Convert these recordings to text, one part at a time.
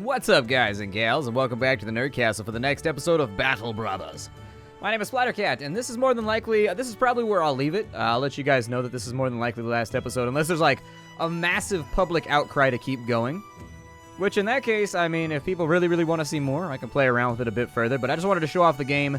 What's up, guys and gals, and welcome back to the Nerd Castle for the next episode of Battle Brothers. My name is Splattercat, and this is more than likely, this is probably where I'll leave it. I'll let you guys know that this is more than likely the last episode, unless there's like a massive public outcry to keep going. Which in that case, I mean, if people really want to see more, I can play around with it a bit further, but I just wanted to show off the game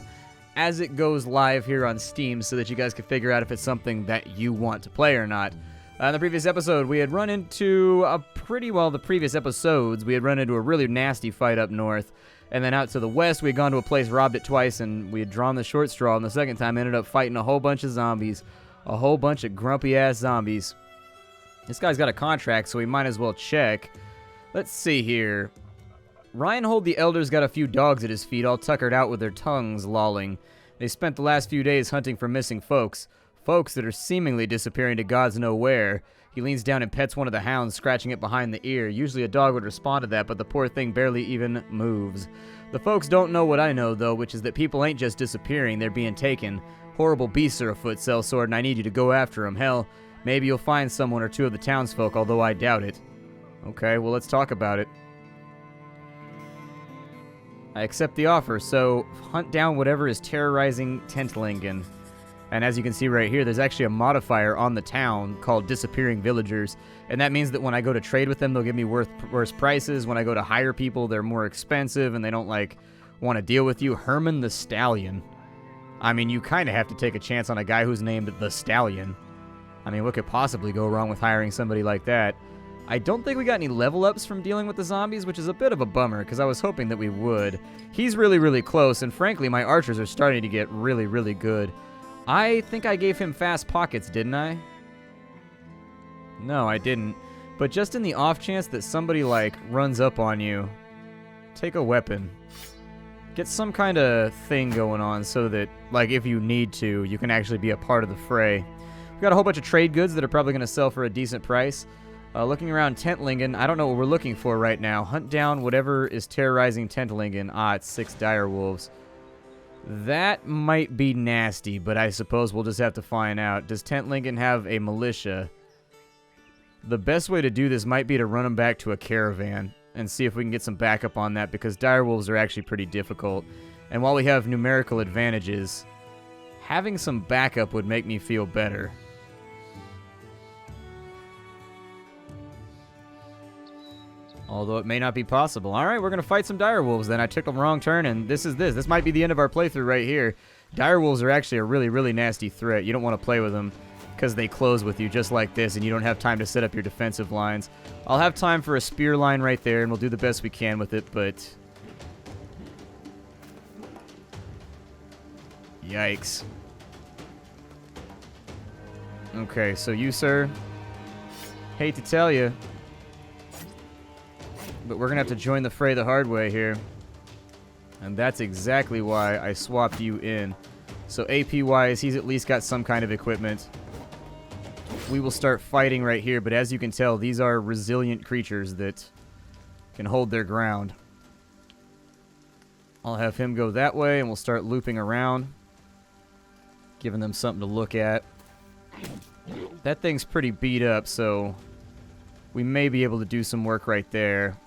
as it goes live here on Steam so that you guys can figure out if it's something that you want to play or not. In the previous episode, we had run into the previous episodes, we had run into a really nasty fight up north. And then out to the west, we had gone to a place, robbed it twice, and we had drawn the short straw. And the second time, ended up fighting a whole bunch of zombies. A whole bunch of grumpy-ass zombies. This guy's got a contract, so we might as well check. Let's see here. Reinhold the Elder's got a few dogs at his feet, all tuckered out with their tongues lolling. They spent the last few days hunting for missing folks. Folks that are seemingly disappearing to gods know where. He leans down and pets one of the hounds, scratching it behind the ear. Usually a dog would respond to that, but the poor thing barely even moves. The folks don't know what I know, though, which is that people ain't just disappearing, they're being taken. Horrible beasts are afoot, Sellsword, and I need you to go after them. Hell, maybe you'll find someone or two of the townsfolk, although I doubt it. Okay, well, let's talk about it. I accept the offer, so hunt down whatever is terrorizing Tentlingen. And as you can see right here, there's actually a modifier on the town called Disappearing Villagers. And that means that when I go to trade with them, they'll give me worse prices. When I go to hire people, they're more expensive and they don't, want to deal with you. Herman the Stallion. I mean, you kind of have to take a chance on a guy who's named the Stallion. I mean, what could possibly go wrong with hiring somebody like that? I don't think we got any level ups from dealing with the zombies, which is a bit of a bummer, because I was hoping that we would. He's really close, and frankly, my archers are starting to get really good. I think I gave him fast pockets, didn't I? No, I didn't. But just in the off chance that somebody, runs up on you, take a weapon. Get some kind of thing going on so that, if you need to, you can actually be a part of the fray. We've got a whole bunch of trade goods that are probably going to sell for a decent price. Looking around Tentlingen, I don't know what we're looking for right now. Hunt down whatever is terrorizing Tentlingen. It's 6 direwolves. That might be nasty, but I suppose we'll just have to find out. Does Tentlingen have a militia? The best way to do this might be to run them back to a caravan and see if we can get some backup on that, because direwolves are actually pretty difficult. And while we have numerical advantages, having some backup would make me feel better. Although it may not be possible. Alright, we're going to fight some direwolves then. I took the wrong turn, and this is this. This might be the end of our playthrough right here. Direwolves are actually a really nasty threat. You don't want to play with them because they close with you just like this, and you don't have time to set up your defensive lines. I'll have time for a spear line right there, and we'll do the best we can with it, but... Yikes. Okay, so you, sir, hate to tell you, but we're going to have to join the fray the hard way here. And that's exactly why I swapped you in. So AP-wise, he's at least got some kind of equipment. We will start fighting right here, but as you can tell, these are resilient creatures that can hold their ground. I'll have him go that way, and we'll start looping around, giving them something to look at. That thing's pretty beat up, so we may be able to do some work right there.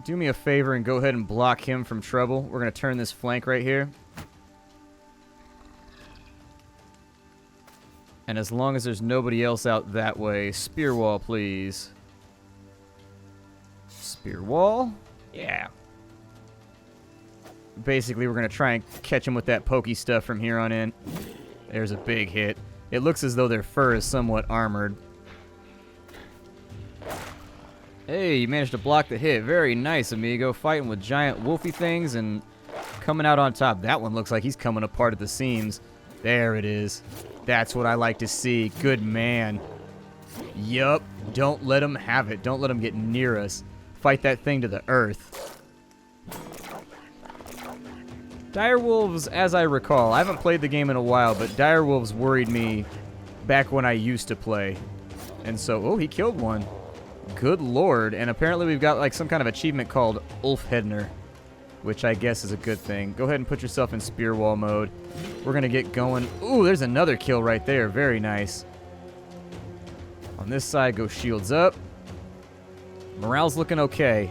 Do me a favor and go ahead and block him from trouble. We're going to turn this flank right here. And as long as there's nobody else out that way, spear wall, please. Spear wall? Yeah. Basically, we're going to try and catch him with that pokey stuff from here on in. There's a big hit. It looks as though their fur is somewhat armored. Hey, you managed to block the hit. Very nice, amigo. Fighting with giant wolfy things and coming out on top. That one looks like he's coming apart at the seams. There it is. That's what I like to see. Good man. Yup. Don't let him have it. Don't let him get near us. Fight that thing to the earth. Direwolves, as I recall, I haven't played the game in a while, but direwolves worried me back when I used to play. And so, oh, he killed one. Good lord. And apparently we've got some kind of achievement called Ulfhedner, which I guess is a good thing. Go ahead and put yourself in spear wall mode. We're going to get going. Ooh, there's another kill right there. Very nice. On this side, go shields up. Morale's looking okay.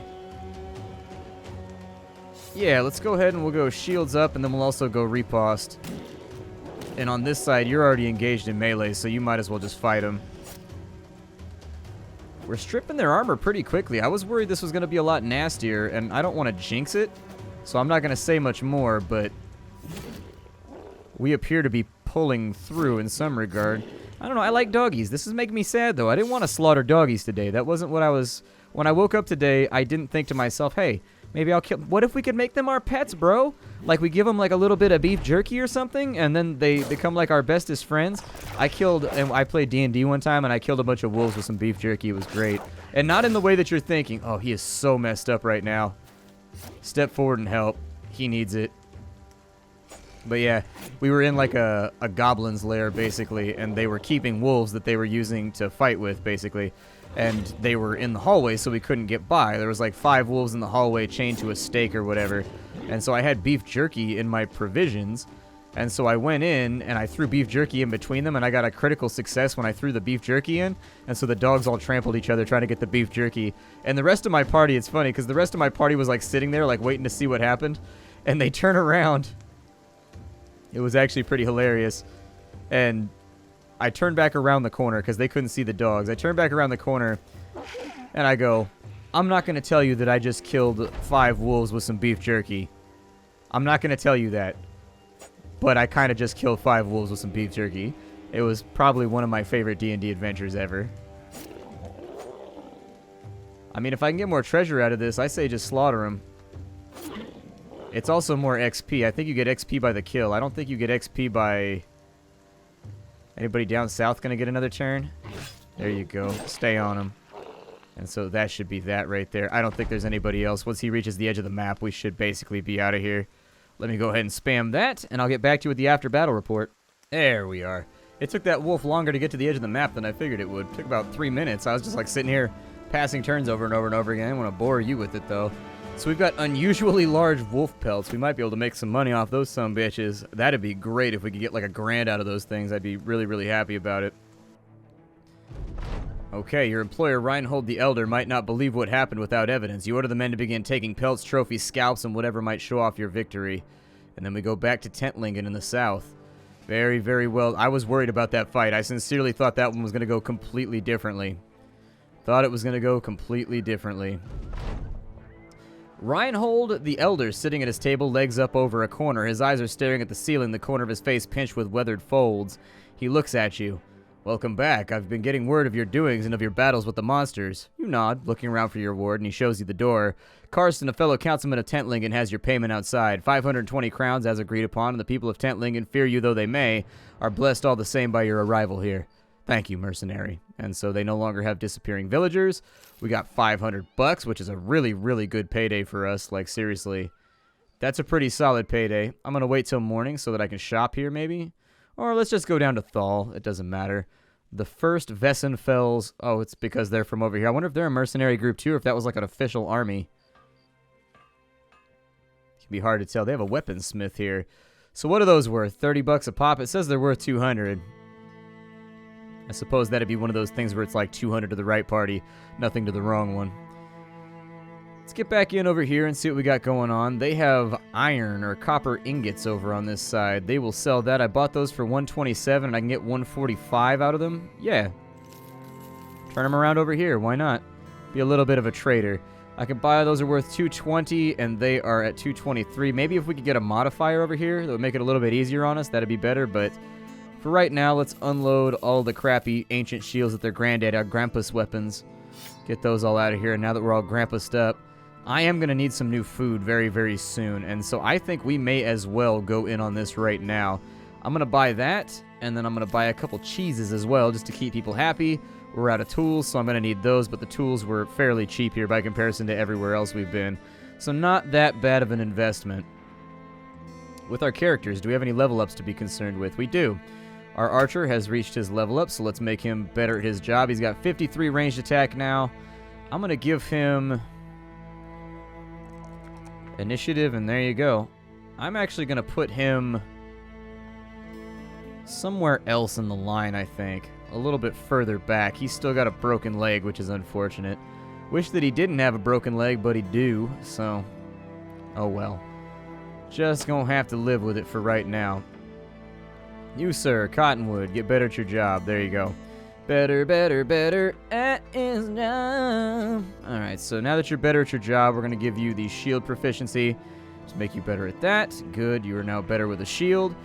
Yeah, let's go ahead and we'll go shields up, and then we'll also go riposte. And on this side, you're already engaged in melee, so you might as well just fight them. We're stripping their armor pretty quickly. I was worried this was going to be a lot nastier, and I don't want to jinx it, so I'm not going to say much more, but we appear to be pulling through in some regard. I don't know, I like doggies. This is making me sad, though. I didn't want to slaughter doggies today. That wasn't what I was... When I woke up today, I didn't think to myself, hey, maybe I'll kill... What if we could make them our pets, bro? Like, we give them, like, a little bit of beef jerky or something, and then they become, like, our bestest friends. I played D&D one time, and I killed a bunch of wolves with some beef jerky. It was great. And not in the way that you're thinking. Oh, he is so messed up right now. Step forward and help. He needs it. But yeah, we were in, like, a goblin's lair, basically, and they were keeping wolves that they were using to fight with, basically. And they were in the hallway, so we couldn't get by. There was, like, 5 wolves in the hallway chained to a stake or whatever. And so I had beef jerky in my provisions, and so I went in, and I threw beef jerky in between them, and I got a critical success when I threw the beef jerky in, and so the dogs all trampled each other trying to get the beef jerky. And the rest of my party, it's funny, because the rest of my party was, like, sitting there, like, waiting to see what happened, and they turn around. It was actually pretty hilarious, and I turned back around the corner, because they couldn't see the dogs. I turned back around the corner, and I go, I'm not going to tell you that I just killed 5 wolves with some beef jerky. I'm not going to tell you that. But I kind of just killed 5 wolves with some beef jerky. It was probably one of my favorite D&D adventures ever. I mean, if I can get more treasure out of this, I say just slaughter them. It's also more XP. I think you get XP by the kill. I don't think you get XP by... Anybody down south going to get another turn? There you go. Stay on him. And so that should be that right there. I don't think there's anybody else. Once he reaches the edge of the map, we should basically be out of here. Let me go ahead and spam that, and I'll get back to you with the after-battle report. There we are. It took that wolf longer to get to the edge of the map than I figured it would. It took about 3 minutes. I was just like sitting here passing turns over and over and over again. I didn't want to bore you with it, though. So we've got unusually large wolf pelts. We might be able to make some money off those sumbitches. That'd be great if we could get like $1,000 out of those things. I'd be really, really happy about it. Okay, your employer, Reinhold the Elder, might not believe what happened without evidence. You order the men to begin taking pelts, trophies, scalps, and whatever might show off your victory. And then we go back to Tentlingen in the south. Very, very well. I was worried about that fight. I sincerely thought that one was going to go completely differently. Thought it was going to go completely differently. Reinhold the Elder, sitting at his table, legs up over a corner. His eyes are staring at the ceiling, the corner of his face pinched with weathered folds. He looks at you. Welcome back. I've been getting word of your doings and of your battles with the monsters. You nod, looking around for your ward, and he shows you the door. Karsten, a fellow councilman of Tentlingen, has your payment outside. 520 crowns as agreed upon, and the people of Tentlingen, fear you though they may, are blessed all the same by your arrival here. Thank you, mercenary. And so they no longer have disappearing villagers. We got $500, which is a really, really good payday for us. Like, seriously. That's a pretty solid payday. I'm going to wait till morning so that I can shop here, maybe. Or let's just go down to Thal. It doesn't matter. The first Vessenfels. Oh, it's because they're from over here. I wonder if they're a mercenary group too, or if that was like an official army. It can be hard to tell. They have a weaponsmith here. So what are those worth? $30 a pop? It says they're worth 200. I suppose that'd be one of those things where it's like 200 to the right party, nothing to the wrong one. Let's get back in over here and see what we got going on. They have iron or copper ingots over on this side. They will sell that. I bought those for 127 and I can get 145 out of them. Yeah. Turn them around over here. Why not? Be a little bit of a trader. I can buy those are worth 220 and they are at 223. Maybe if we could get a modifier over here that would make it a little bit easier on us, that'd be better. But for right now, let's unload all the crappy ancient shields that their granddad, our Grampus weapons. Get those all out of here. And now that we're all Grampused up, I am going to need some new food very, very soon, and so I think we may as well go in on this right now. I'm going to buy that, and then I'm going to buy a couple cheeses as well, just to keep people happy. We're out of tools, so I'm going to need those, but the tools were fairly cheap here by comparison to everywhere else we've been. So not that bad of an investment. With our characters, do we have any level ups to be concerned with? We do. Our archer has reached his level up, so let's make him better at his job. He's got 53 ranged attack now. I'm going to give him initiative, and there you go. I'm actually going to put him somewhere else in the line, I think. A little bit further back. He's still got a broken leg, which is unfortunate. Wish that he didn't have a broken leg, but he do, so oh well. Just gonna have to live with it for right now. You, sir, Cottonwood, get better at your job. There you go. Better, better, better at his job. Alright, so now that you're better at your job, we're gonna give you the shield proficiency to make you better at that. Good, you are now better with a shield.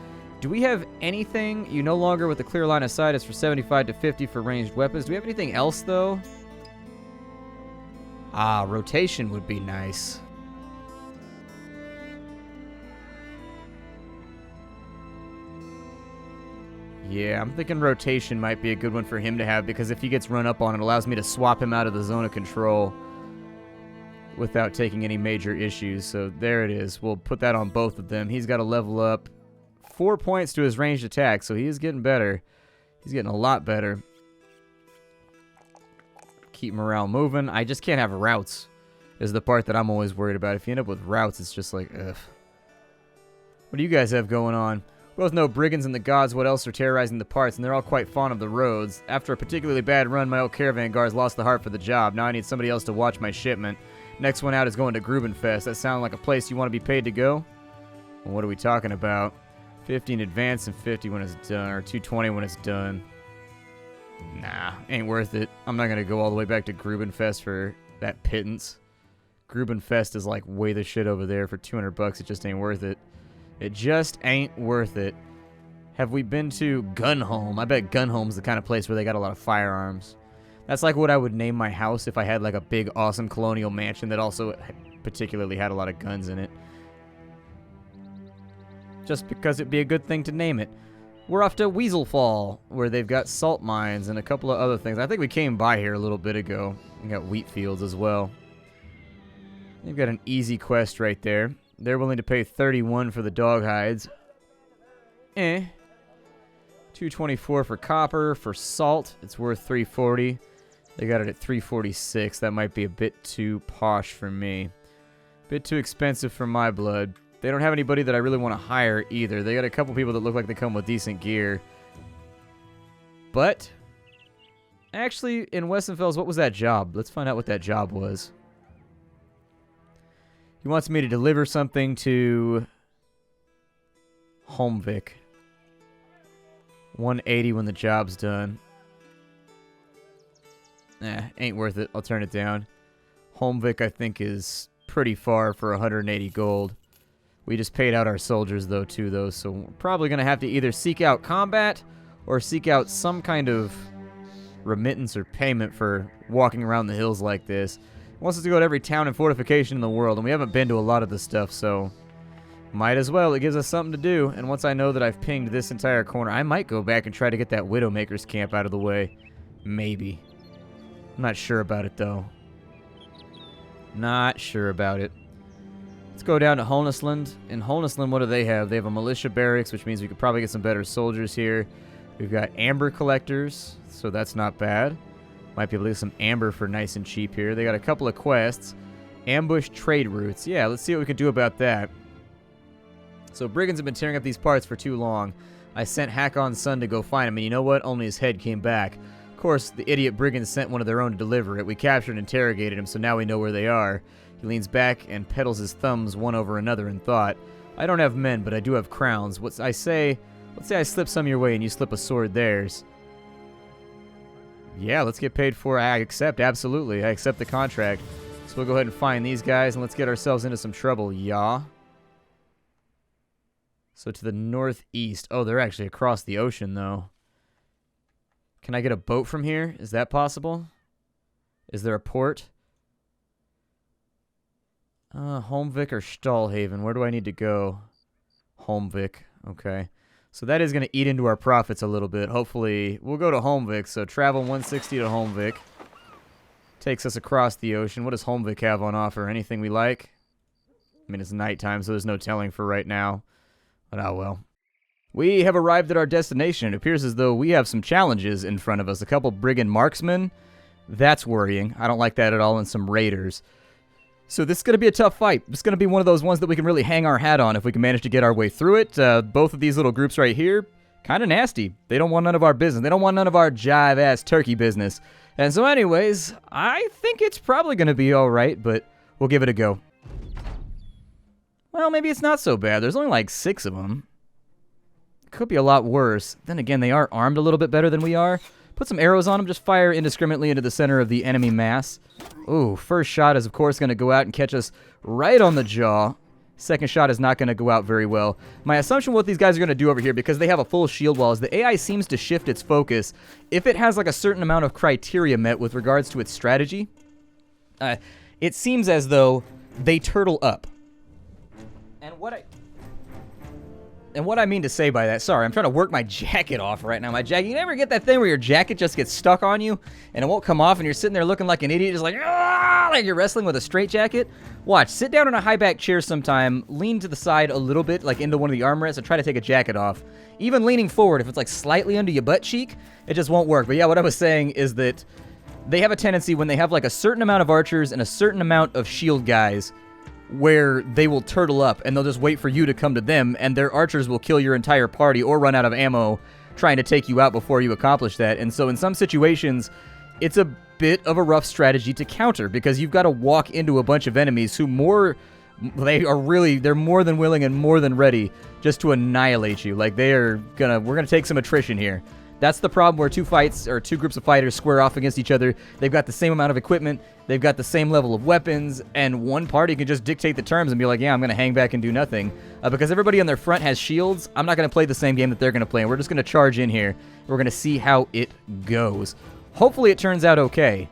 Do we have anything? You no longer with a clear line of sight. It's for 75 to 50 for ranged weapons. Do we have anything else, though? Ah, rotation would be nice. Yeah, I'm thinking rotation might be a good one for him to have, because if he gets run up on, it allows me to swap him out of the zone of control without taking any major issues. So there it is. We'll put that on both of them. He's got to level up 4 points to his ranged attack, so he is getting better. He's getting a lot better. Keep morale moving. I just can't have routes is the part that I'm always worried about. If you end up with routes, it's just like, ugh. What do you guys have going on? We both know brigands and the gods what else are terrorizing the parts, and they're all quite fond of the roads. After a particularly bad run, my old caravan guards lost the heart for the job. Now I need somebody else to watch my shipment. Next one out is going to Grubenfest. That sounds like a place you want to be paid to go? Well, what are we talking about? 50 in advance and 50 when it's done, or 220 when it's done. Nah, ain't worth it. I'm not going to go all the way back to Grubenfest for that pittance. Grubenfest is like way the shit over there for 200 bucks. It just ain't worth it. It just ain't worth it. Have we been to Gunholm? I bet Gunholm's the kind of place where they got a lot of firearms. That's like what I would name my house if I had like a big, awesome colonial mansion that also particularly had a lot of guns in it. Just because it'd be a good thing to name it. We're off to Weaselfall, where they've got salt mines and a couple of other things. I think we came by here a little bit ago. We got wheat fields as well. They've got an easy quest right there. They're willing to pay 31 for the dog hides. 224 for copper. For salt, it's worth 340. They got it at 346. That might be a bit too posh for me. Bit too expensive for my blood. They don't have anybody that I really want to hire either. They got a couple people that look like they come with decent gear. But, actually, in Westenfels, what was that job? Let's find out what that job was. He wants me to deliver something to Holmvik. 180 when the job's done. Ain't worth it. I'll turn it down. Holmvik, I think, is pretty far for 180 gold. We just paid out our soldiers, though, too, so we're probably going to have to either seek out combat or seek out some kind of remittance or payment for walking around the hills like this. He wants us to go to every town and fortification in the world, and we haven't been to a lot of this stuff, so might as well. It gives us something to do, and once I know that I've pinged this entire corner, I might go back and try to get that Widowmaker's camp out of the way. Maybe. I'm not sure about it, though. Not sure about it. Let's go down to Holnisland. In Holnisland, what do they have? They have a militia barracks, which means we could probably get some better soldiers here. We've got amber collectors, so that's not bad. Might be able to get some amber for nice and cheap here. They got a couple of quests. Ambush trade routes. Yeah, let's see what we can do about that. So brigands have been tearing up these parts for too long. I sent Hakon's son to go find him, and you know what? Only his head came back. Of course, the idiot brigands sent one of their own to deliver it. We captured and interrogated him, so now we know where they are. He leans back and pedals his thumbs one over another in thought. I don't have men, but I do have crowns. Let's say I slip some your way and you slip a sword theirs. Yeah, let's get paid for it. I accept, absolutely. I accept the contract. So we'll go ahead and find these guys and let's get ourselves into some trouble, yeah? So to the northeast. Oh, they're actually across the ocean, though. Can I get a boat from here? Is that possible? Is there a port? Holmvik or Stahlhaven? Where do I need to go? Holmvik. Okay. So that is going to eat into our profits a little bit. Hopefully, we'll go to Holmvik. So travel 160 to Holmvik. Takes us across the ocean. What does Holmvik have on offer? Anything we like? I mean, it's nighttime, so there's no telling for right now. But oh well. We have arrived at our destination. It appears as though we have some challenges in front of us. A couple brigand marksmen. That's worrying. I don't like that at all. And some raiders. So this is going to be a tough fight. It's going to be one of those ones that we can really hang our hat on if we can manage to get our way through it. Both of these little groups right here, kind of nasty. They don't want none of our business. They don't want none of our jive-ass turkey business. And so anyways, I think it's probably going to be alright, but we'll give it a go. Well, maybe it's not so bad. There's only like 6 of them. Could be a lot worse. Then again, they are armed a little bit better than we are. Put some arrows on them, just fire indiscriminately into the center of the enemy mass. Ooh, first shot is of course going to go out and catch us right on the jaw. Second shot is not going to go out very well. My assumption what these guys are going to do over here, because they have a full shield wall, is the AI seems to shift its focus if it has like a certain amount of criteria met with regards to its strategy. It seems as though they turtle up. And what I mean to say by that, sorry, I'm trying to work my jacket off right now. My jacket, you never get that thing where your jacket just gets stuck on you and it won't come off and you're sitting there looking like an idiot, just like you're wrestling with a straight jacket? Watch, sit down in a high back chair sometime, lean to the side a little bit, like into one of the armrests, and try to take a jacket off. Even leaning forward, if it's like slightly under your butt cheek, it just won't work. But yeah, what I was saying is that they have a tendency when they have like a certain amount of archers and a certain amount of shield guys, where they will turtle up and they'll just wait for you to come to them, and their archers will kill your entire party or run out of ammo trying to take you out before you accomplish that. And so in some situations, it's a bit of a rough strategy to counter, because you've got to walk into a bunch of enemies who they're more than willing and more than ready just to annihilate you. Like we're gonna take some attrition here. That's the problem where two groups of fighters square off against each other. They've got the same amount of equipment, they've got the same level of weapons, and one party can just dictate the terms and be like, yeah, I'm going to hang back and do nothing. Because everybody on their front has shields, I'm not going to play the same game that they're going to play, and we're just going to charge in here. We're going to see how it goes. Hopefully it turns out okay.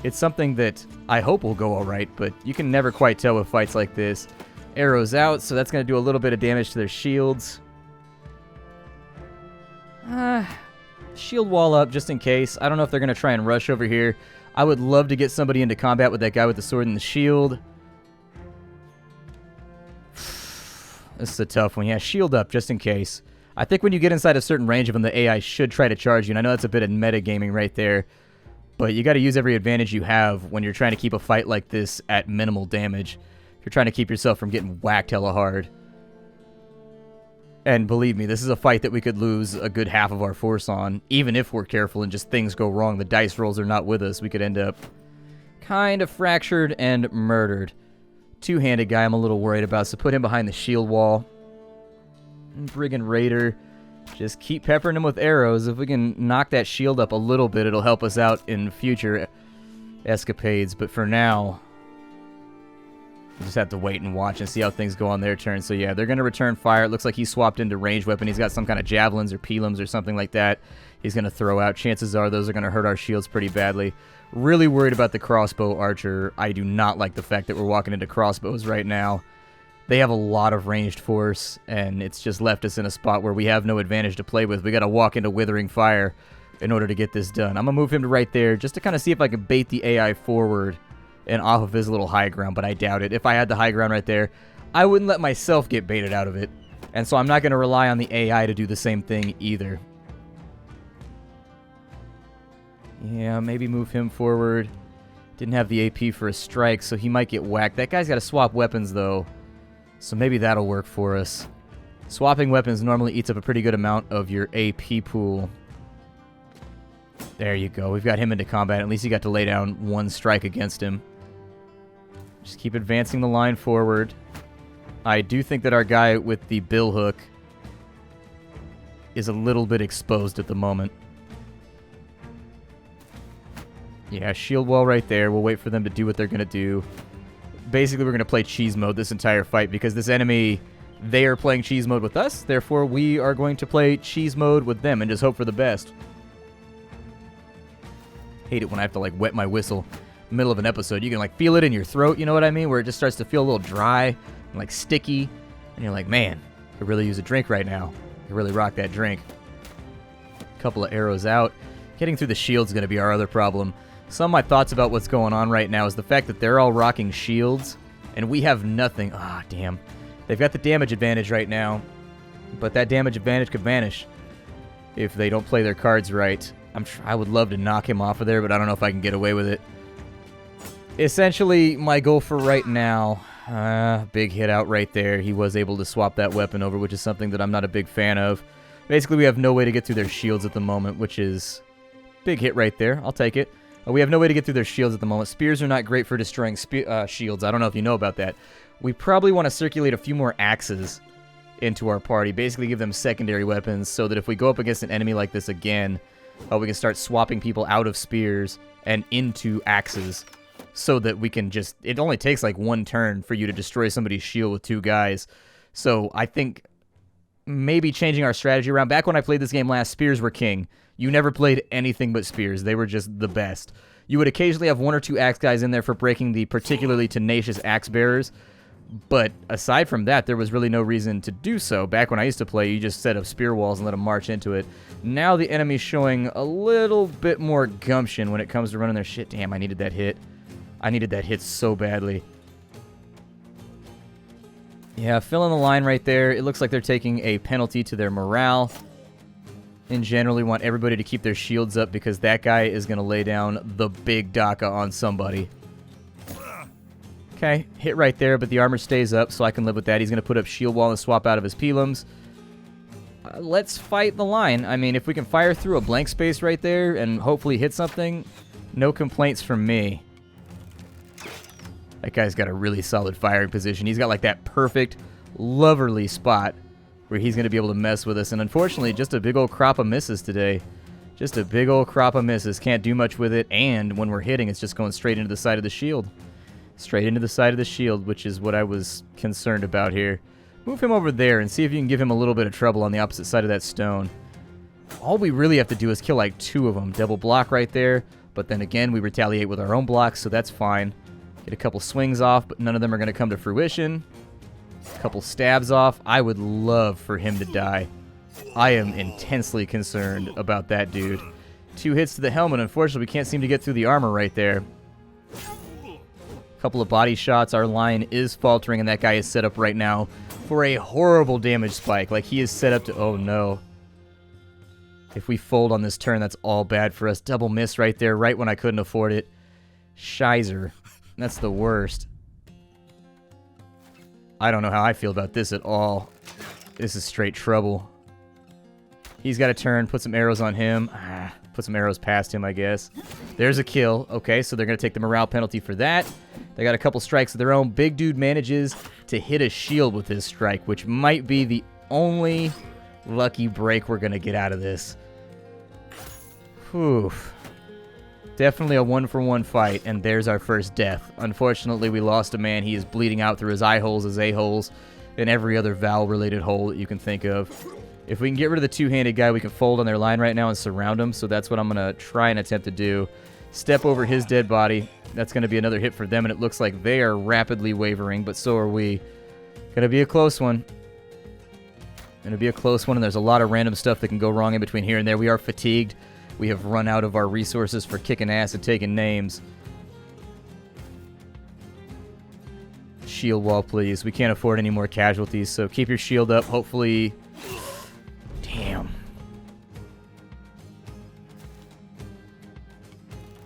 It's something that I hope will go alright, but you can never quite tell with fights like this. Arrows out, so that's going to do a little bit of damage to their shields. Shield wall up just in case. I don't know if they're going to try and rush over here. I would love to get somebody into combat with that guy with the sword and the shield. This is a tough one. Yeah, shield up just in case. I think when you get inside a certain range of them, the AI should try to charge you. And I know that's a bit of metagaming right there, but you got to use every advantage you have when you're trying to keep a fight like this at minimal damage. If you're trying to keep yourself from getting whacked hella hard. And believe me, this is a fight that we could lose a good half of our force on, even if we're careful and just things go wrong. The dice rolls are not with us. We could end up kind of fractured and murdered. Two-handed guy I'm a little worried about, so put him behind the shield wall. Brigand Raider, just keep peppering him with arrows. If we can knock that shield up a little bit, it'll help us out in future escapades. But for now, we'll just have to wait and watch and see how things go on their turn. So yeah, they're going to return fire. It looks like he swapped into ranged weapon. He's got some kind of javelins or pilums or something like that he's going to throw out. Chances are those are going to hurt our shields pretty badly. Really worried about the crossbow archer. I do not like the fact that we're walking into crossbows right now. They have a lot of ranged force, and it's just left us in a spot where we have no advantage to play with. We got to walk into withering fire in order to get this done. I'm going to move him to right there just to kind of see if I can bait the AI forward and off of his little high ground, but I doubt it. If I had the high ground right there, I wouldn't let myself get baited out of it. And so I'm not going to rely on the AI to do the same thing either. Yeah, maybe move him forward. Didn't have the AP for a strike, so he might get whacked. That guy's got to swap weapons, though, so maybe that'll work for us. Swapping weapons normally eats up a pretty good amount of your AP pool. There you go. We've got him into combat. At least he got to lay down one strike against him. Just keep advancing the line forward. I do think that our guy with the bill hook is a little bit exposed at the moment. Yeah, shield wall right there. We'll wait for them to do what they're going to do. Basically, we're going to play cheese mode this entire fight because this enemy, they are playing cheese mode with us. Therefore, we are going to play cheese mode with them and just hope for the best. Hate it when I have to, like, wet my whistle in the middle of an episode. You can, like, feel it in your throat, you know what I mean? Where it just starts to feel a little dry and, like, sticky. And you're like, man, I could really use a drink right now. I could really rock that drink. Couple of arrows out. Getting through the shield's going to be our other problem. Some of my thoughts about what's going on right now is the fact that they're all rocking shields, and we have nothing. Ah, damn. They've got the damage advantage right now, but that damage advantage could vanish if they don't play their cards right. I would love to knock him off of there, but I don't know if I can get away with it. Essentially, my goal for right now, big hit out right there. He was able to swap that weapon over, which is something that I'm not a big fan of. Basically, we have no way to get through their shields at the moment, which is big hit right there. I'll take it. We have no way to get through their shields at the moment. Spears are not great for destroying shields. I don't know if you know about that. We probably want to circulate a few more axes into our party. Basically give them secondary weapons so that if we go up against an enemy like this again, we can start swapping people out of spears and into axes so that we can just... It only takes like one turn for you to destroy somebody's shield with 2 guys. So I think maybe changing our strategy around. Back when I played this game last, spears were king. You never played anything but spears. They were just the best. You would occasionally have 1 or 2 axe guys in there for breaking the particularly tenacious axe bearers. But aside from that, there was really no reason to do so. Back when I used to play, you just set up spear walls and let them march into it. Now the enemy's showing a little bit more gumption when it comes to running their shit. Damn, I needed that hit. I needed that hit so badly. Yeah, fill in the line right there. It looks like they're taking a penalty to their morale. In general, we want everybody to keep their shields up because that guy is going to lay down the big Daka on somebody. Okay, hit right there, but the armor stays up, so I can live with that. He's going to put up shield wall and swap out of his pilums. Let's fight the line. I mean, if we can fire through a blank space right there and hopefully hit something, no complaints from me. That guy's got a really solid firing position. He's got like that perfect, loverly spot where he's going to be able to mess with us. And unfortunately, just a big old crop of misses today. Just a big old crop of misses. Can't do much with it. And when we're hitting, it's just going straight into the side of the shield. Straight into the side of the shield, which is what I was concerned about here. Move him over there and see if you can give him a little bit of trouble on the opposite side of that stone. All we really have to do is kill like 2 of them. Double block right there, but then again, we retaliate with our own blocks, so that's fine. Get a couple swings off, but none of them are going to come to fruition. A couple stabs off. I would love for him to die. I am intensely concerned about that dude. 2 hits to the helmet. Unfortunately, we can't seem to get through the armor right there. Couple of body shots. Our line is faltering, and that guy is set up right now for a horrible damage spike. Like, he is set up to... Oh, no. If we fold on this turn, that's all bad for us. Double miss right there, right when I couldn't afford it. Shizer. That's the worst. I don't know how I feel about this at all. This is straight trouble. He's got a turn. Put some arrows on him. Put some arrows past him, I guess. There's a kill. Okay, so they're going to take the morale penalty for that. They got a couple strikes of their own. Big dude manages to hit a shield with his strike, which might be the only lucky break we're going to get out of this. Whew. Definitely a 1-for-1 fight, and there's our first death. Unfortunately, we lost a man. He is bleeding out through his eye holes, his A-holes, and every other Val-related hole that you can think of. If we can get rid of the 2-handed guy, we can fold on their line right now and surround him, so that's what I'm going to try and attempt to do. Step over his dead body. That's going to be another hit for them, and it looks like they are rapidly wavering, but so are we. Going to be a close one. Going to be a close one, and there's a lot of random stuff that can go wrong in between here and there. We are fatigued. We have run out of our resources for kicking ass and taking names. Shield wall, please. We can't afford any more casualties, so keep your shield up. Hopefully... Damn.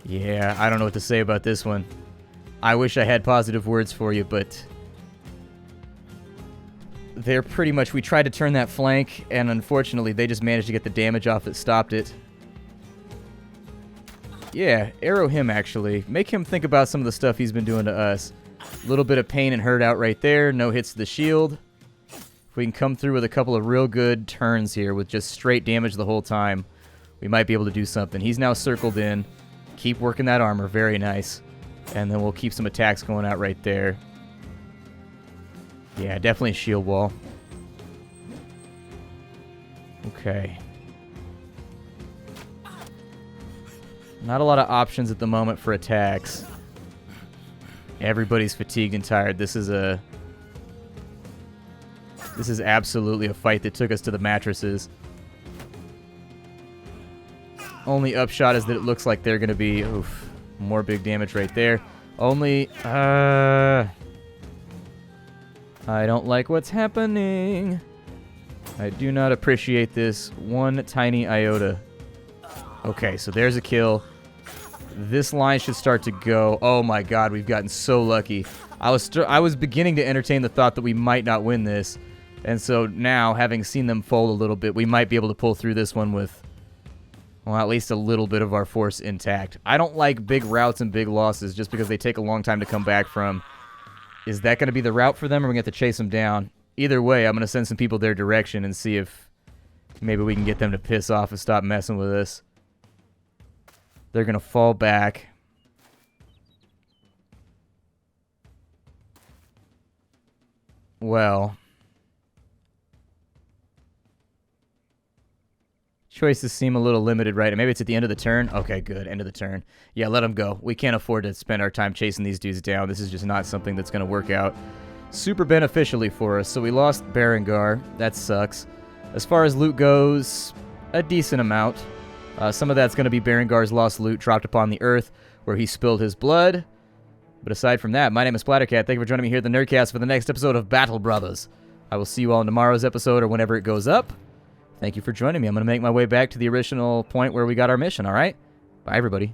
Yeah, I don't know what to say about this one. I wish I had positive words for you, but... They're pretty much... We tried to turn that flank, and unfortunately, they just managed to get the damage off that stopped it. Yeah, arrow him, actually. Make him think about some of the stuff he's been doing to us. A little bit of pain and hurt out right there. No hits to the shield. If we can come through with a couple of real good turns here with just straight damage the whole time, we might be able to do something. He's now circled in. Keep working that armor. Very nice. And then we'll keep some attacks going out right there. Yeah, definitely a shield wall. Okay. Not a lot of options at the moment for attacks. Everybody's fatigued and tired. This is absolutely a fight that took us to the mattresses. Only upshot is that it looks like they're going to be... Oof, more big damage right there. Only... I don't like what's happening. I do not appreciate this one tiny iota. Okay, so there's a kill. This line should start to go. Oh my god, we've gotten so lucky. I was beginning to entertain the thought that we might not win this. And so now, having seen them fold a little bit, we might be able to pull through this one with Well, at least a little bit of our force intact. I don't like big routes and big losses just because they take a long time to come back from. Is that going to be the route for them, or are we going to have to chase them down? Either way, I'm going to send some people their direction and see if maybe we can get them to piss off and stop messing with us. They're going to fall back. Well, choices seem a little limited right now. Maybe it's at the end of the turn. Okay, good. End of the turn. Yeah, let them go. We can't afford to spend our time chasing these dudes down. This is just not something that's going to work out super beneficially for us. So we lost Berengar. That sucks. As far as loot goes, a decent amount. Some of that's going to be Berengar's lost loot dropped upon the earth where he spilled his blood. But aside from that, my name is Splattercat. Thank you for joining me here at the Nerdcast for the next episode of Battle Brothers. I will see you all in tomorrow's episode or whenever it goes up. Thank you for joining me. I'm going to make my way back to the original point where we got our mission, all right? Bye, everybody.